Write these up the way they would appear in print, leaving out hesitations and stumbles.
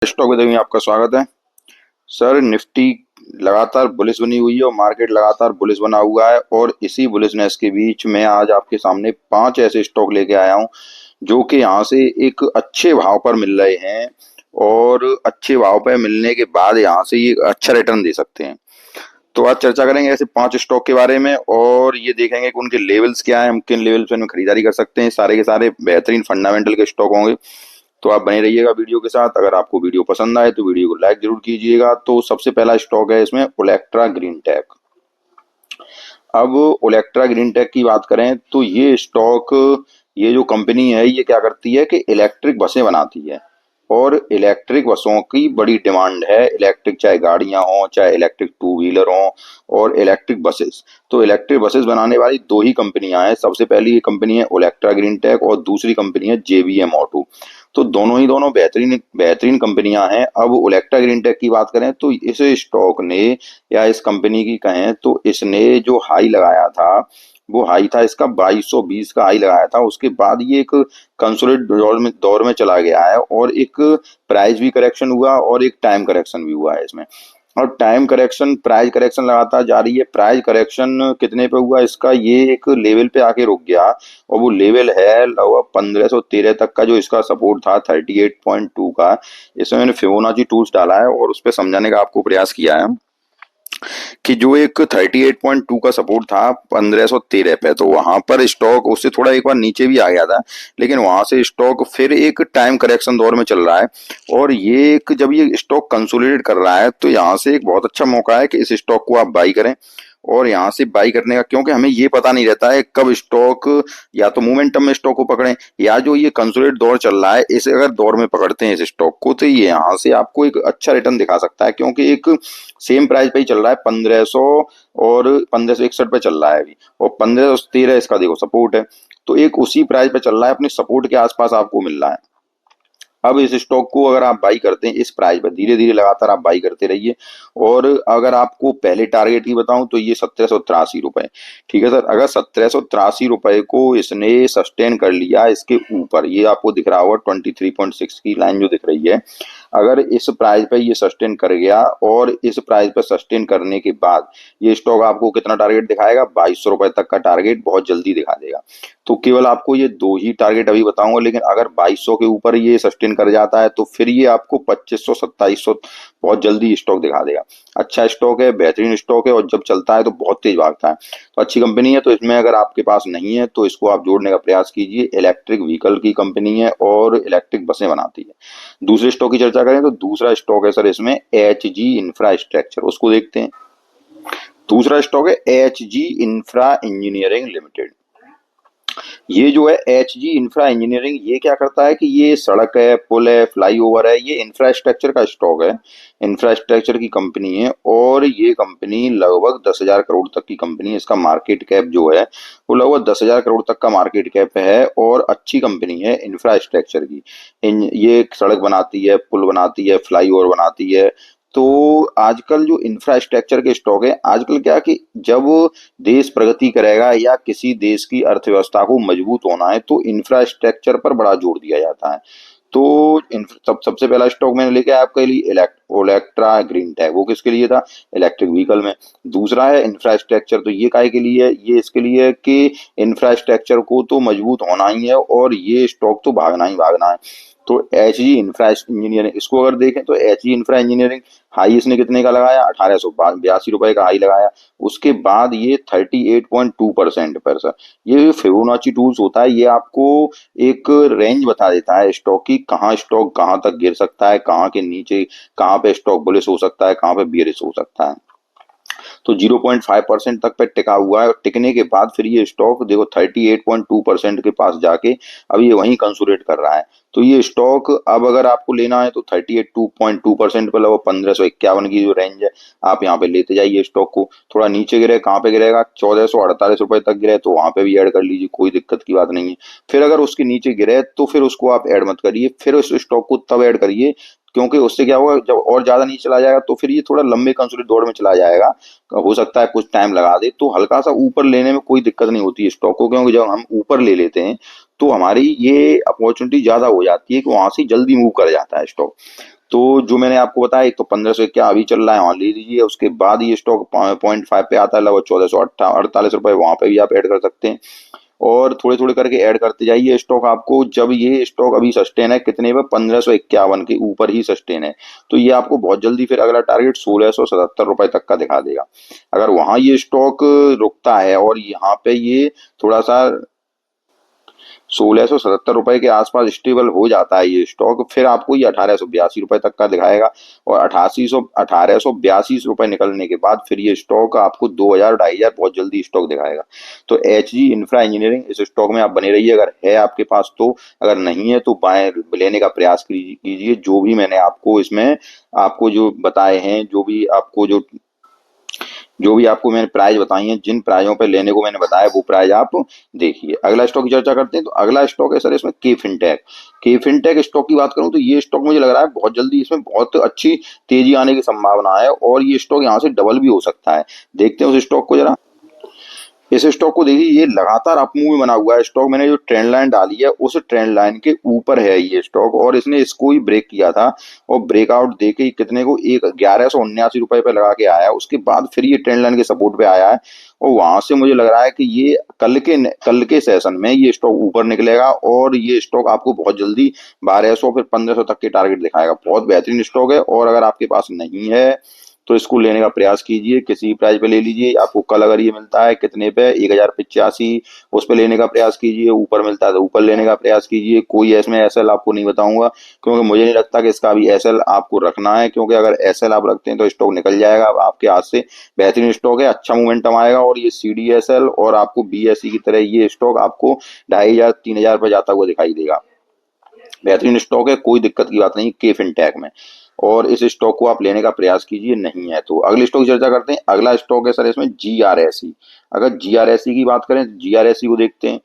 Stock में देखिए आपका स्वागत है। सर निफ्टी लगातार बुलिश बनी हुई है और मार्केट लगातार बुलिश बना हुआ है और इसी बुलिशनेस के बीच मैं आज आपके सामने 5 ऐसे स्टॉक लेके आया हूं जो कि यहाँ से एक अच्छे भाव पर मिल रहे हैं और अच्छे भाव पर मिलने के बाद यहाँ से ये अच्छा रिटर्न दे सकते हैं। तो आज चर्चा करेंगे ऐसे 5 स्टॉक के बारे में और ये देखेंगे कि उनके लेवल्स क्या हैं, हम किन लेवल्स पे इनमें खरीदारी कर सकते हैं। सारे के सारे बेहतरीन फंडामेंटल के स्टॉक होंगे। तो आप बने रहिएगा वीडियो के साथ। अगर आपको वीडियो पसंद आए तो वीडियो को लाइक जरूर कीजिएगा। तो सबसे पहला स्टॉक है इसमें ओलेक्ट्रा ग्रीन टेक। अब ओलेक्ट्रा ग्रीन टेक की बात करें तो ये स्टॉक, ये जो कंपनी है ये क्या करती है कि इलेक्ट्रिक बसें बनाती है और इलेक्ट्रिक बसों की बड़ी डिमांड है। इलेक्ट्रिक चाहे गाड़ियां हों, चाहे इलेक्ट्रिक टू व्हीलर हों और इलेक्ट्रिक बसेस। तो इलेक्ट्रिक बसेस बनाने वाली दो ही कंपनियां हैं। सबसे पहली कंपनी है ओलेक्ट्रा ग्रीन टेक और दूसरी कंपनी है जेबीएम ऑटो। तो दोनों बेहतरीन बेहतरीन कंपनियां हैं। अब ओलेक्ट्रा ग्रीन टेक की बात करें तो इस स्टॉक ने या इस कंपनी की कहें तो इसने जो हाई लगाया था वो हाई था इसका 2220 का हाई लगाया था। उसके बाद ये एक कंसोलिडेट दौर में चला गया है और एक प्राइस भी करेक्शन हुआ और एक टाइम करेक्शन भी हुआ है इसमें। और टाइम करेक्शन, प्राइस करेक्शन लगातार जारी है। प्राइस करेक्शन कितने पे हुआ इसका, ये एक लेवल पे आके रुक गया और वो लेवल है लगभग 1513 तक का जो इसका सपोर्ट था 38.2 का। इसमें मैंने फिबोनाची टूल्स डाला है और उस पर समझाने का आपको प्रयास किया है कि जो एक 38.2 का सपोर्ट था 1513 पे, तो वहां पर स्टॉक उससे थोड़ा एक बार नीचे भी आ गया था, लेकिन वहां से स्टॉक फिर एक टाइम करेक्शन दौर में चल रहा है। और ये एक जब ये स्टॉक कंसोलिडेट कर रहा है तो यहाँ से एक बहुत अच्छा मौका है कि इस स्टॉक को आप बाई करें। और यहाँ से बाई करने का, क्योंकि हमें ये पता नहीं रहता है कब स्टॉक या तो मोमेंटम में स्टॉक को पकड़ें या जो ये कंसोलिडेट दौर चल रहा है इसे अगर दौर में पकड़ते हैं इस स्टॉक को तो ये यहाँ से आपको एक अच्छा रिटर्न दिखा सकता है। क्योंकि एक सेम प्राइस पे ही चल रहा है 1500 और 1561 पे चल रहा है अभी, और 1513 इसका देखो सपोर्ट है। तो एक उसी प्राइस पे चल रहा है, अपने सपोर्ट के आसपास आपको मिल रहा है। अब इस स्टॉक को अगर आप बाई करते हैं इस प्राइस पर, धीरे धीरे लगातार आप बाई करते रहिए। और अगर आपको पहले टारगेट की बताऊं तो ये 1783 रुपए, ठीक है सर। अगर 1783 रुपए को इसने सस्टेन कर लिया इसके ऊपर, ये आपको दिख रहा होगा 23.6 की लाइन जो दिख रही है, अगर इस प्राइस पे ये सस्टेन कर गया और इस प्राइस पे सस्टेन करने के बाद ये स्टॉक आपको कितना टारगेट दिखाएगा, 2200 रुपए तक का टारगेट बहुत जल्दी दिखा देगा। तो केवल आपको ये दो ही टारगेट अभी बताऊंगा, लेकिन अगर 2200 के ऊपर ये सस्टेन कर जाता है तो फिर ये आपको 2500 2700 बहुत जल्दी स्टॉक दिखा देगा। अच्छा स्टॉक है, बेहतरीन स्टॉक है और जब चलता है तो बहुत तेज भागता है। तो अच्छी कंपनी है। तो इसमें अगर आपके पास नहीं है तो इसको आप जोड़ने का प्रयास कीजिए। इलेक्ट्रिक व्हीकल की कंपनी है और इलेक्ट्रिक बसें बनाती है। दूसरे स्टॉक की चर्चा करें तो दूसरा स्टॉक है सर इसमें एच जी इंफ्रास्ट्रक्चर, उसको देखते हैं। दूसरा स्टॉक है H G infra engineering limited. ये जो है एच जी इंफ्रा इंजीनियरिंग, ये क्या करता है कि ये सड़क है, पुल है, फ्लाईओवर है, ये इंफ्रास्ट्रक्चर का स्टॉक है, इंफ्रास्ट्रक्चर की कंपनी है। और ये कंपनी लगभग 10,000 करोड़ तक की कंपनी है। इसका मार्केट कैप जो है वो लगभग 10,000 करोड़ तक का मार्केट कैप है और अच्छी कंपनी है इंफ्रास्ट्रक्चर की। ये सड़क बनाती है, पुल बनाती है, फ्लाईओवर बनाती है। तो आजकल जो इंफ्रास्ट्रक्चर के स्टॉक है, आजकल क्या कि जब देश प्रगति करेगा या किसी देश की अर्थव्यवस्था को मजबूत होना है तो इंफ्रास्ट्रक्चर पर बड़ा जोर दिया जाता है। तो सबसे पहला स्टॉक मैंने लेके आया आपके लिए ओलेक्ट्रा ग्रीन टेक। वो किसके लिए था, इलेक्ट्रिक व्हीकल में। दूसरा है इंफ्रास्ट्रक्चर, तो ये काहे के लिए है, ये इसके लिए है कि इंफ्रास्ट्रक्चर को तो मजबूत होना ही है और ये स्टॉक तो भागना ही भागना है। तो एच जी इंफ्रा इंजीनियरिंग, इसको अगर देखें तो H G infra engineering high इसने कितने का लगाया, 1882 रुपए का हाई लगाया। उसके बाद ये 38.2% पर सर, ये फिबोनाची टूल्स होता है, ये आपको एक रेंज बता देता है स्टॉक की, कहाँ स्टॉक कहाँ तक गिर सकता है, कहाँ के नीचे कहाँ पे स्टॉक बुलिश हो सकता है, कहाँ पे बियरिश हो सकता है। तो 0.5% तक पे टिका हुआ है और टिकने के बाद फिर ये स्टॉक देखो 38.2% के पास जाके अब ये वहीं कंसोलिडेट कर रहा है। तो ये स्टॉक अब अगर आपको लेना है तो 38.2% पे लगभग 1551 की जो रेंज है आप यहाँ पे लेते जाइए स्टॉक को। थोड़ा नीचे गिरे, कहाँ पे गिरेगा, 1448 रुपए तक गिरे तो वहां पे भी ऐड कर लीजिए, कोई दिक्कत की बात नहीं है। फिर अगर उसके नीचे गिरे तो फिर उसको आप ऐड मत करिए, फिर उस स्टॉक को तब ऐड करिए क्योंकि उससे क्या होगा, जब और ज्यादा नीचे चला जाएगा तो फिर ये थोड़ा लंबे कंसोलिडेट दौड़ में चला जाएगा, हो सकता है कुछ टाइम लगा दे। तो हल्का सा ऊपर लेने में कोई दिक्कत नहीं होती है स्टॉक को, क्योंकि जब हम ऊपर ले लेते हैं तो हमारी ये अपॉर्चुनिटी ज्यादा हो जाती है कि वहां से जल्दी मूव कर जाता है स्टॉक। तो जो मैंने आपको बताया, एक तो 1500 क्या अभी चल रहा है, वहां ले लीजिए। उसके बाद ये स्टॉक 0.5 पे आता है, लगभग 1448 रुपए, वहां पे भी आप ऐड कर सकते हैं। और थोड़े थोड़े करके ऐड करते जाइए स्टॉक आपको। जब ये स्टॉक अभी सस्टेन है कितने पे, 1551 के ऊपर ही सस्टेन है, तो ये आपको बहुत जल्दी फिर अगला टारगेट 1677 रुपए तक का दिखा देगा। अगर वहां ये स्टॉक रुकता है और यहाँ पे ये थोड़ा सा 1677 रुपए के आसपास स्टेबल हो जाता है ये स्टॉक, फिर आपको ये 1882 रुपए तक का दिखाएगा। और 1882 रुपए निकलने के बाद फिर ये स्टॉक आपको 2000 2500 बहुत जल्दी स्टॉक दिखाएगा। तो एच जी इंफ्रा इंजीनियरिंग, इस स्टॉक में आप बने रहिए अगर है आपके पास तो। अगर नहीं है तो बाय लेने का प्रयास कीजिए। जो भी मैंने आपको इसमें आपको जो बताए हैं, जो भी आपको मैंने प्राइस बताई हैं, जिन प्राइजों पे लेने को मैंने बताया वो प्राइस आप देखिए। अगला स्टॉक की चर्चा करते हैं। तो अगला स्टॉक है सर इसमें K fintech. K fintech stock की बात करूं तो ये स्टॉक मुझे लग रहा है बहुत जल्दी इसमें बहुत अच्छी तेजी आने की संभावना है, और ये स्टॉक यहाँ से डबल भी हो सकता है। देखते हैं उस स्टॉक को जरा। इस स्टॉक को देखिए, ये लगातार अपमूव में बना हुआ है स्टॉक। मैंने जो ट्रेंड लाइन डाली है उस ट्रेंड लाइन के ऊपर है ये स्टॉक, और इसने इसको ही ब्रेक किया था, और ब्रेकआउट देके कितने को, एक 1179 रुपए पे लगा के आया है। उसके बाद फिर ये ट्रेंड लाइन के सपोर्ट पे आया है, और वहां से मुझे लग रहा है कि ये कल के सेशन में ये स्टॉक ऊपर निकलेगा, और ये स्टॉक आपको बहुत जल्दी 1200 फिर 1500 तक के टारगेट दिखाएगा। बहुत बेहतरीन स्टॉक है, और अगर आपके पास नहीं है तो इसको लेने का प्रयास कीजिए, किसी भी प्राइस पे ले लीजिए। आपको कल अगर ये मिलता है कितने पे, 1085, उस पे लेने का प्रयास कीजिए। ऊपर मिलता है तो ऊपर लेने का प्रयास कीजिए। कोई इसमें एसएल आपको नहीं बताऊंगा, क्योंकि मुझे नहीं लगता कि इसका भी एसएल आपको रखना है, क्योंकि अगर एसएल आप रखते हैं तो स्टॉक निकल जाएगा आपके हाथ से। बेहतरीन स्टॉक है, अच्छा मोमेंटम आएगा, और ये सीडीएसएल और आपको बीएसई की तरह ये स्टॉक आपको 2500 3000 पर जाता हुआ दिखाई देगा। बेहतरीन स्टॉक है, कोई दिक्कत की बात नहीं के फिनटेक में, और इस स्टॉक को आप लेने का प्रयास कीजिए। नहीं है तो अगले स्टॉक की चर्चा करते हैं। अगला स्टॉक है सर इसमें जीआरएसई। अगर जीआरएसई की बात करें तो जीआरएसई को देखते हैं।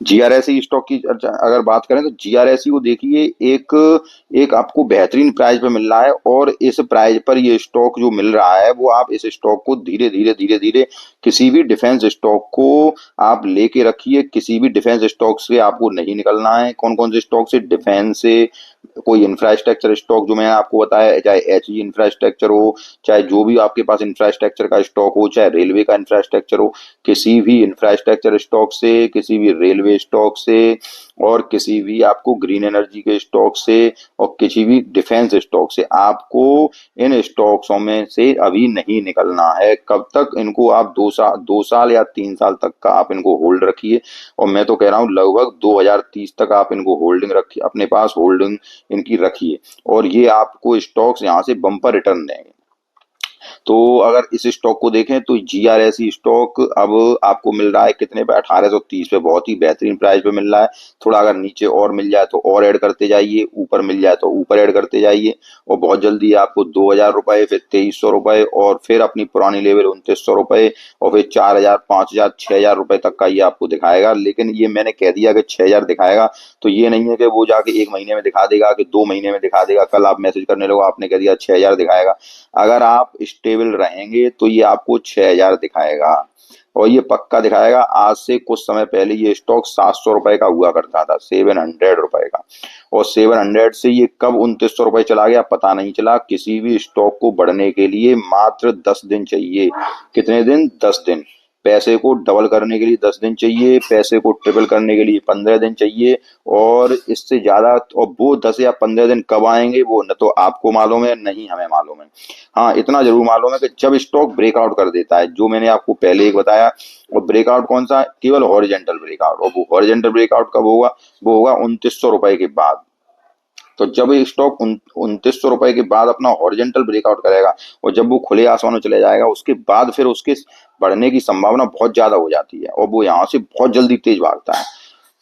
जीआरएसई स्टॉक की अगर बात करें तो जीआरएसई को देखिए, एक एक आपको बेहतरीन प्राइस पे मिल रहा है, और इस प्राइस पर ये स्टॉक जो मिल रहा है वो आप इस स्टॉक को धीरे धीरे धीरे धीरे किसी भी डिफेंस स्टॉक को आप लेके रखिए। किसी भी डिफेंस स्टॉक से आपको नहीं निकलना है। कौन कौन से स्टॉक से, डिफेंस से, कोई इंफ्रास्ट्रक्चर स्टॉक जो मैंने आपको बताया, चाहे एच जी इंफ्रास्ट्रक्चर हो, चाहे जो भी आपके पास इंफ्रास्ट्रक्चर का स्टॉक हो, चाहे रेलवे का इंफ्रास्ट्रक्चर हो, किसी भी इंफ्रास्ट्रक्चर स्टॉक से, किसी भी रेलवे स्टॉक से, और किसी भी आपको ग्रीन एनर्जी के स्टॉक से, और किसी भी डिफेंस स्टॉक से आपको इन स्टॉक्सों में से अभी नहीं निकलना है। कब तक, इनको आप 2 साल या 3 साल तक का आप इनको होल्ड रखिए, और मैं तो कह रहा हूँ लगभग 2030 तक आप इनको होल्डिंग रखिए, अपने पास होल्डिंग इनकी रखिए, और ये आपको स्टॉक्स यहाँ से बम्पर रिटर्न देंगे। तो अगर इस स्टॉक को देखें तो जीआरएसई स्टॉक अब आपको मिल रहा है कितने पे, 1830 पे, बहुत ही बेहतरीन प्राइस पे मिल रहा है। थोड़ा अगर नीचे और मिल जाए तो और ऐड करते जाइए, ऊपर मिल जाए तो ऊपर ऐड करते जाइए, और बहुत जल्दी आपको 2000 रुपए, फिर 2300 रुपए, और फिर अपनी पुरानी लेवल 2900 रुपए, और फिर 4000 5000 6000 रुपए तक का ये आपको दिखाएगा। लेकिन ये मैंने कह दिया कि 6000 दिखाएगा, तो ये नहीं है कि वो जाके 1 महीने में दिखा देगा, कि 2 महीने में दिखा देगा। कल आप मैसेज करने लगो आपने कह दिया 6000 दिखाएगा, अगर आप स्टेबल रहेंगे तो ये आपको 6000 दिखाएगा, और ये पक्का दिखाएगा। आज से कुछ समय पहले ये स्टॉक 700 रुपए का हुआ करता था, 700 रुपए का, और 700 से ये कब 2900 रुपए चला गया पता नहीं चला। किसी भी स्टॉक को बढ़ने के लिए मात्र 10 दिन चाहिए। कितने दिन? 10 दिन। पैसे को डबल करने के लिए 10 दिन चाहिए, पैसे को ट्रिपल करने के लिए 15 दिन चाहिए, और इससे ज्यादा, और वो 10 या 15 दिन कब आएंगे वो न तो आपको मालूम है, नहीं हमें मालूम है। हाँ, इतना जरूर मालूम है कि जब स्टॉक ब्रेकआउट कर देता है, जो मैंने आपको पहले एक बताया। और ब्रेकआउट कौन सा है? केवल हॉरिजेंटल ब्रेकआउट, और वो हॉरिजेंटल ब्रेकआउट कब होगा? वो होगा 2900 रुपए के बाद। तो जब ये स्टॉक 2900 रुपए के बाद अपना हॉरिजेंटल ब्रेकआउट करेगा, और जब वो खुले आसमान में चले जाएगा, उसके बाद फिर उसके बढ़ने की संभावना बहुत ज्यादा हो जाती है, और वो यहाँ से बहुत जल्दी तेज भागता है।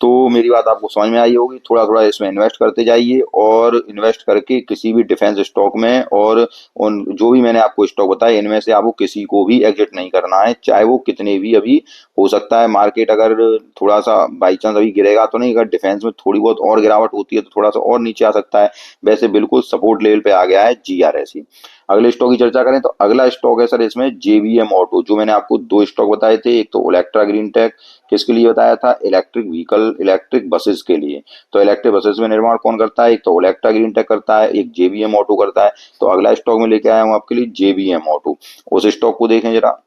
तो मेरी बात आपको समझ में आई होगी। थोड़ा थोड़ा इसमें इन्वेस्ट करते जाइए और इन्वेस्ट करके किसी भी डिफेंस स्टॉक में, और उन जो भी मैंने आपको स्टॉक बताए इनमें से आपको किसी को भी एग्जिट नहीं करना है, चाहे वो कितने भी अभी हो सकता है मार्केट अगर थोड़ा सा बाई चांस अभी गिरेगा तो नहीं, अगर डिफेंस में थोड़ी बहुत और गिरावट होती है तो थोड़ा सा और नीचे आ सकता है। वैसे बिल्कुल सपोर्ट लेवल पे आ गया है जीआरएसई। अगले स्टॉक की चर्चा करें तो अगला स्टॉक है सर इसमें जेवीएम ऑटो। जो मैंने आपको दो स्टॉक बताए थे, एक तो ओलेक्ट्रा ग्रीन टेक, किसके लिए बताया था, इलेक्ट्रिक व्हीकल इलेक्ट्रिक बसेस के लिए। तो इलेक्ट्रिक बसेस में निर्माण कौन करता है, एक तो ओलेक्ट्रा ग्रीन टेक करता है, एक जेवीएम ऑटो करता है। तो अगला स्टॉक में लेके आया हूं आपके लिए जेवीएम ऑटो। उस स्टॉक को देखें जरा,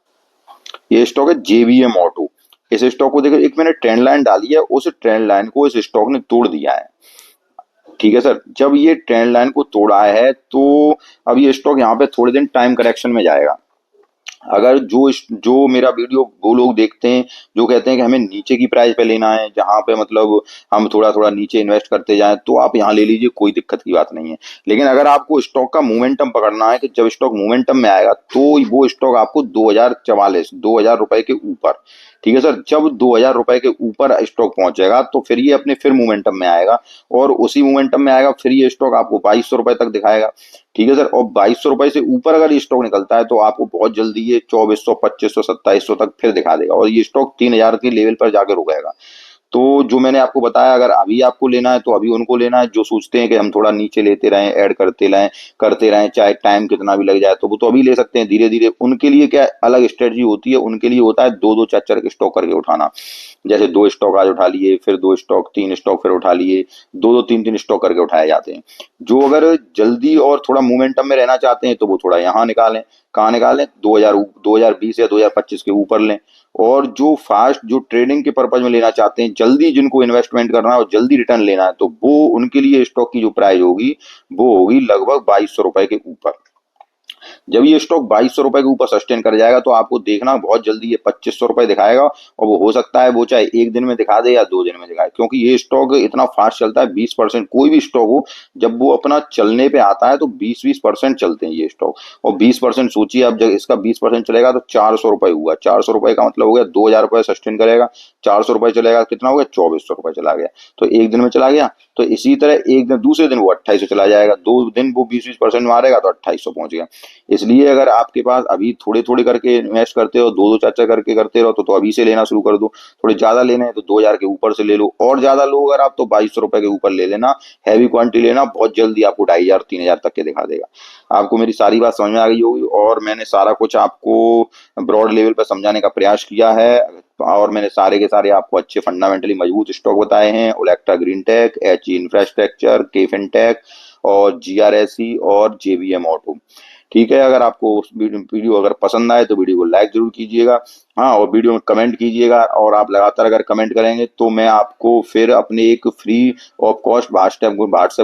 ये स्टॉक है जेवीएम ऑटो। इस स्टॉक को देखें, एक मैंने ट्रेंड लाइन डाली है, उस ट्रेंड लाइन को इस स्टॉक ने तोड़ दिया है। ठीक है सर, जब ये ट्रेंड लाइन को तोड़ा है तो अब ये स्टॉक यहाँ पे थोड़े दिन टाइम करेक्शन में जाएगा। अगर जो मेरा वीडियो वो लोग देखते हैं जो कहते हैं कि हमें नीचे की प्राइस पे लेना है, जहां पे मतलब हम थोड़ा थोड़ा नीचे इन्वेस्ट करते जाएं, तो आप यहाँ ले लीजिए, कोई दिक्कत की बात नहीं है। लेकिन अगर आपको स्टॉक का मोमेंटम पकड़ना है कि जब स्टॉक मोमेंटम में आएगा तो वो स्टॉक आपको 2044 2000 रुपए के ऊपर, ठीक है सर, जब 2000 रुपए के ऊपर स्टॉक पहुंचेगा तो फिर ये अपने फिर मोमेंटम में आएगा, और उसी मोमेंटम में आएगा फिर ये स्टॉक आपको 2200 रुपए तक दिखाएगा। ठीक है सर, और 2200 रुपए से ऊपर अगर ये स्टॉक निकलता है तो आपको बहुत जल्दी ये 2400 2500 2700 तक फिर दिखा देगा, और ये स्टॉक 3000 के लेवल पर जाकर रुकेगा। तो जो मैंने आपको बताया, अगर अभी आपको लेना है तो अभी उनको लेना है जो सोचते हैं कि हम थोड़ा नीचे लेते रहें, ऐड करते रहें चाहे टाइम कितना भी लग जाए, तो वो तो अभी ले सकते हैं धीरे धीरे। उनके लिए क्या अलग स्ट्रेटजी होती है, उनके लिए होता है दो दो चार चार के स्टॉक करके उठाना। जैसे दो स्टॉक आज उठा लिए, फिर दो स्टॉक, तीन स्टॉक फिर उठा लिए, दो दो तीन तीन स्टॉक करके उठाए जाते हैं। जो अगर जल्दी और थोड़ा मोमेंटम में रहना चाहते हैं तो वो थोड़ा यहाँ निकालें। कहाँ निकालें, 2020 या 2025 के ऊपर लें। और जो फास्ट जो ट्रेडिंग के पर्पज में लेना चाहते हैं, जल्दी जिनको इन्वेस्टमेंट करना है और जल्दी रिटर्न लेना है, तो वो उनके लिए स्टॉक की जो प्राइस होगी वो होगी लगभग 2200 रुपए के ऊपर। जब ये स्टॉक 2200 रुपए के ऊपर सस्टेन कर जाएगा तो आपको देखना बहुत जल्दी ये 2500 रुपए दिखाएगा, और वो हो सकता है वो चाहे एक दिन में दिखा दे या 2 दिन में दिखाए, क्योंकि ये स्टॉक इतना फास्ट चलता है। 20% कोई भी स्टॉक हो, जब वो अपना चलने पे आता है तो 20-20% चलते हैं ये स्टॉक। और 20% सोचिए, अब जब इसका 20% चलेगा तो 400 रुपए हुआ, 400 रुपए का मतलब हो गया 2000 रुपए सस्टेन करेगा। 400 रुपए चलेगा कितना हो गया, 2400 रुपए चला गया। तो एक दिन में चला गया, तो इसी तरह एक दिन दूसरे दिन वो 2800 चला जाएगा, 2 दिन वो 20-20% मारेगा तो 2800 पहुंच गया। इसलिए अगर आपके पास अभी थोड़े थोड़े करके इन्वेस्ट करते हो, दो दो चार चार करके करते रहो, तो अभी से लेना शुरू कर दो। थोड़े ज्यादा लेने हैं तो 2000 के ऊपर से ले लो, और ज्यादा लो अगर आप तो 2200 रुपए के ऊपर ले लेना। हैवी क्वांटिटी लेना, बहुत जल्दी आपको 2500 3000 तक के दिखा देगा। आपको मेरी सारी बात समझ में आ गई होगी, और मैंने सारा कुछ आपको ब्रॉड लेवल पर समझाने का प्रयास किया है। और मैंने सारे के सारे आपको अच्छे फंडामेंटली मजबूत स्टॉक बताए हैं, Olectra green tech, H infrastructure, K fintech, और जीआरएसई और जेवीएम ऑटो। ठीक है, अगर आपको वीडियो अगर पसंद आए तो वीडियो को लाइक जरूर कीजिएगा। हाँ, और वीडियो में कमेंट कीजिएगा, और आप लगातार अगर कमेंट करेंगे तो मैं आपको फिर अपने एक free of cost WhatsApp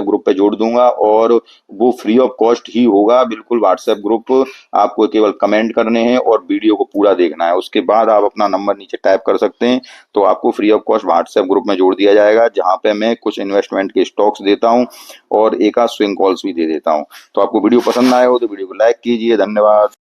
group पे जोड़ दूंगा, और वो फ्री ऑफ कॉस्ट ही होगा बिल्कुल। व्हाट्सएप ग्रुप आपको केवल कमेंट करने हैं और वीडियो को पूरा देखना है, उसके बाद आप अपना नंबर नीचे टाइप कर सकते हैं, तो आपको free of cost WhatsApp group में जोड़ दिया जाएगा, जहाँ पे मैं कुछ इन्वेस्टमेंट के स्टॉक्स देता हूँ और एक आध स्विंग कॉल्स भी दे देता हूँ। तो आपको वीडियो पसंद आया हो तो वीडियो को लाइक कीजिए। धन्यवाद।